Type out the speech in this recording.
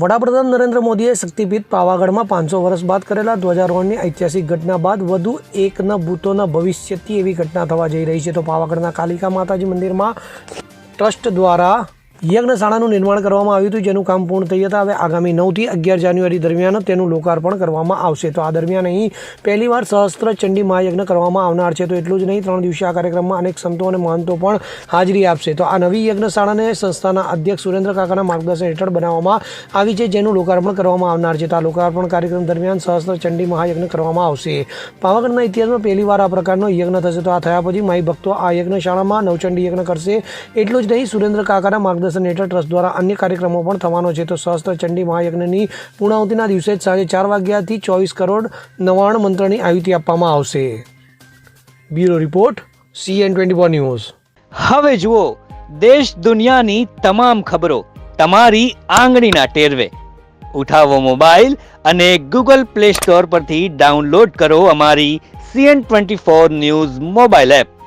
વડાપ્રધાન નરેન્દ્ર મોદીએ શક્તિપીઠ પાવાગઢમાં 500 વર્ષ બાદ કરેલા ધ્વજારોહણની ઐતિહાસિક ઘટના બાદ વધુ એકના ભૂતોના ભવિષ્યથી એવી ઘટના થવા જઈ રહી છે. તો પાવાગઢના કાલિકા માતાજી મંદિરમાં ટ્રસ્ટ દ્વારા યજ્ઞશાળાનું નિર્માણ કરવામાં આવ્યું હતું, જેનું કામ પૂર્ણ થઈ જતાં હવે આગામી 9 થી 11 જાન્યુઆરી દરમિયાન તેનું લોકાર્પણ કરવામાં આવશે. તો આ દરમિયાન અહીં પહેલીવાર સહસ્ત્ર ચંડી મહાયજ્ઞ કરવામાં આવનાર છે. તો એટલું જ નહીં, 3 દિવસીય આ કાર્યક્રમમાં અનેક સંતો અને મહંતો પણ હાજરી આપશે. તો આ નવી યજ્ઞશાળાને સંસ્થાના અધ્યક્ષ સુરેન્દ્ર કાકાના માર્ગદર્શન હેઠળ બનાવવામાં આવી છે, જેનું લોકાર્પણ કરવામાં આવનાર છે. તો આ લોકાર્પણ કાર્યક્રમ દરમિયાન સહસ્ત્ર ચંડી મહાયજ્ઞ કરવામાં આવશે. પાવાગઢના ઇતિહાસમાં પહેલીવાર આ પ્રકારનો યજ્ઞ થશે. તો આ થયા પછી માઈ ભક્તો આ યજ્ઞશાળામાં નવચંડી યજ્ઞ કરશે. એટલું જ નહીં, સુરેન્દ્ર કાકાના માર્ગદર્શન હેઠળ ટ્રસ્ટ દ્વારા અન્ય કાર્યક્રમો પણ થવાનો છે. તો સહસ્ત્ર ચંડી મહાયજ્ઞની પૂર્ણાહુતિના દિવસે જ સાંજે 4 વાગ્યાથી 24 કરોડ 99 મંત્રની આહુતિ આપવામાં આવશે. Bureau report, CN24 news. હવે જુઓ દેશ દુનિયાની તમામ ખબરો તમારી આંગળીના ટેરવે. ઉઠાવો મોબાઈલ અને Google Play Store પરથી ડાઉનલોડ કરો અમારી CN24 ન્યૂઝ મોબાઈલ એપ.